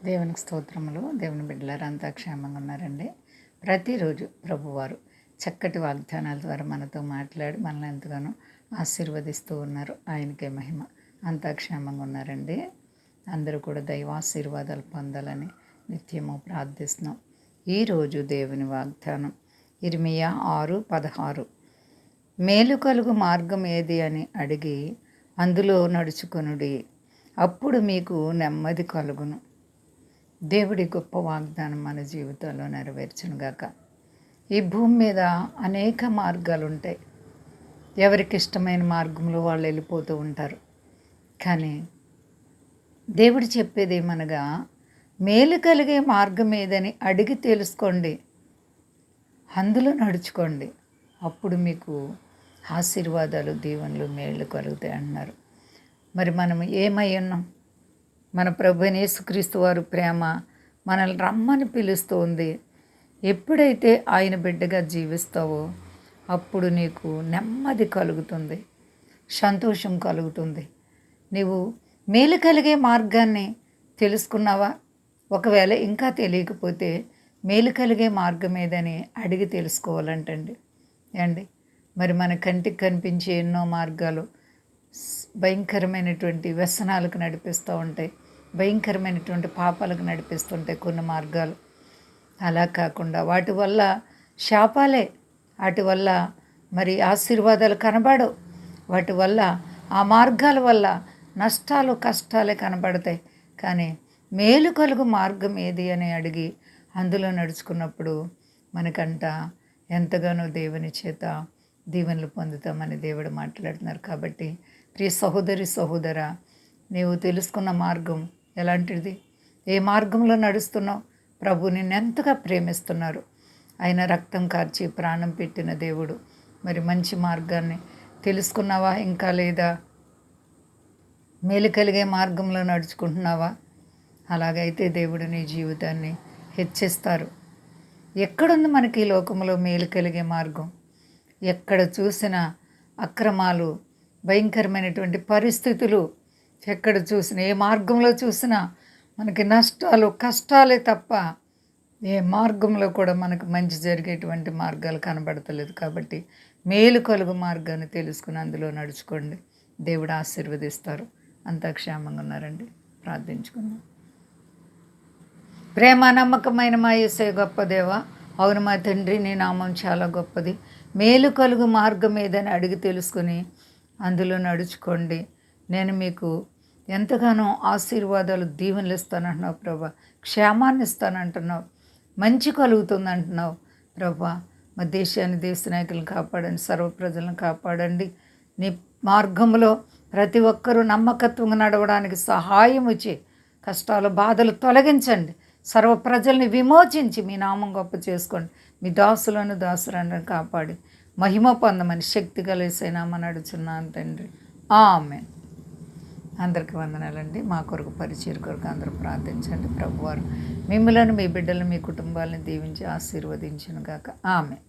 దేవునికి స్తోత్రములు. దేవుని బిడ్డలారా అంతా క్షేమంగా ఉన్నారండి. ప్రతిరోజు ప్రభువారు చక్కటి వాగ్దానాల ద్వారా మనతో మాట్లాడి మనల్ని ఎంతగానో ఆశీర్వదిస్తూ ఉన్నారు. ఆయనకే మహిమ. అంతా క్షేమంగా ఉన్నారండి. అందరూ కూడా దైవాశీర్వాదాలు పొందాలని నిత్యము ప్రార్థిస్తున్నాం. ఈరోజు దేవుని వాగ్దానం ఇర్మియా 6:16. మేలు కలుగు మార్గం ఏది అని అడిగి అందులో నడుచుకొనుడి, అప్పుడు మీకు నెమ్మది కలుగును. దేవుడి గొప్ప వాగ్దానం మన జీవితంలో నెరవేర్చునుగాక. ఈ భూమి మీద అనేక మార్గాలు ఉంటాయి. ఎవరికి ఇష్టమైన మార్గంలో వాళ్ళు వెళ్ళిపోతూ ఉంటారు. కానీ దేవుడు చెప్పేది ఏమనగా, మేలు కలిగే మార్గం ఏదని అడిగి తెలుసుకోండి, అందులో నడుచుకోండి, అప్పుడు మీకు ఆశీర్వాదాలు, దీవెనలు, మేళ్ళు కలుగుతాయి అన్నారు. మరి మనం ఏమై ఉన్నాం? మన ప్రభువైన యేసుక్రీస్తు వారు ప్రేమ మనల్ని రమ్మని పిలుస్తుంది. ఎప్పుడైతే ఆయన బిడ్డగా జీవిస్తావో అప్పుడు నీకు నెమ్మది కలుగుతుంది, సంతోషం కలుగుతుంది. నీవు మేలు కలిగే మార్గాన్ని తెలుసుకున్నావా? ఒకవేళ ఇంకా తెలియకపోతే మేలు కలిగే మార్గం ఏదని అడిగి తెలుసుకోవాలంటండి. మరి మన కంటికి కనిపించే ఎన్నో మార్గాలు భయంకరమైనటువంటి వ్యసనాలకు నడిపిస్తూ ఉంటాయి, భయంకరమైనటువంటి పాపాలకు నడిపిస్తుంటాయి కొన్ని మార్గాలు. అలా కాకుండా వాటి వల్ల శాపాలే, వాటి వల్ల మరి ఆశీర్వాదాలు కనబడవు. వాటి వల్ల ఆ మార్గాల వల్ల నష్టాలు, కష్టాలే కనబడతాయి. కానీ మేలు కలుగు మార్గం ఏది అని అడిగి అందులో నడుచుకున్నప్పుడు మనకంట ఎంతగానో దేవుని చేత దీవెనలు పొందుతామని దేవుడు మాట్లాడుతున్నారు. కాబట్టి ప్రియ సహోదరి, సహోదరా, నీవు తెలుసుకున్న మార్గం ఎలాంటిది? ఏ మార్గంలో నడుస్తున్నావు? ప్రభు నిన్ను ఎంతగా ప్రేమిస్తున్నారు. ఆయన రక్తం కార్చి ప్రాణం పెట్టిన దేవుడు. మరి మంచి మార్గాన్ని తెలుసుకున్నావా? ఇంకా లేదా? మేలు కలిగే మార్గంలో నడుచుకుంటున్నావా? అలాగైతే దేవుడు నీ జీవితాన్ని హెచ్చిస్తారు. ఎక్కడుంది మనకి ఈ లోకంలో మేలు కలిగే మార్గం? ఎక్కడ చూసినా అక్రమాలు, భయంకరమైనటువంటి పరిస్థితులు, ఎక్కడ చూసినా ఏ మార్గంలో చూసినా మనకి నష్టాలు, కష్టాలే తప్ప ఏ మార్గంలో కూడా మనకు మంచి జరిగేటువంటి మార్గాలు కనబడతలేదు. కాబట్టి మేలు కలుగు మార్గాన్ని తెలుసుకుని అందులో నడుచుకోండి, దేవుడు ఆశీర్వదిస్తారు. అంతా క్షేమంగా ఉన్నారండి. ప్రార్థించుకుందాం. ప్రేమ నమ్మకమైన మా యేసయ్య గొప్ప దేవ, అవును మా తండ్రి, నీ నామం చాలా గొప్పది. మేలు కలుగు మార్గం ఏదని అడిగి తెలుసుకుని అందులో నడుచుకోండి. నేను మీకు ఎంతగానో ఆశీర్వాదాలు, దీవెనలు ఇస్తానంటున్నావు ప్రభా. క్షేమాన్ని ఇస్తానంటున్నావు, మంచి కలుగుతుంది అంటున్నావు ప్రభా. మా దేశాన్ని, దేశ నాయకులను కాపాడండి, సర్వ ప్రజలను కాపాడండి. నీ మార్గంలో ప్రతి ఒక్కరూ నమ్మకత్వంగా నడవడానికి సహాయం వచ్చి కష్టాలు, బాధలు తొలగించండి. సర్వ ప్రజల్ని విమోచించి మీ నామం గొప్ప చేసుకోండి. మీ దాసులను, దాసులను కాపాడి మహిమ పొందమని శక్తి కలిసేనామని అడుగుచున్నాను తండ్రి. ఆమేన్. అందరికీ వందనాలండి. మా కొరకు, పరిచయం కొరకు అందరూ ప్రార్థించండి. ప్రభువారు మిమ్మలను, మీ బిడ్డలను, మీ కుటుంబాలను దీవించి ఆశీర్వదించును గాక. ఆమేన్.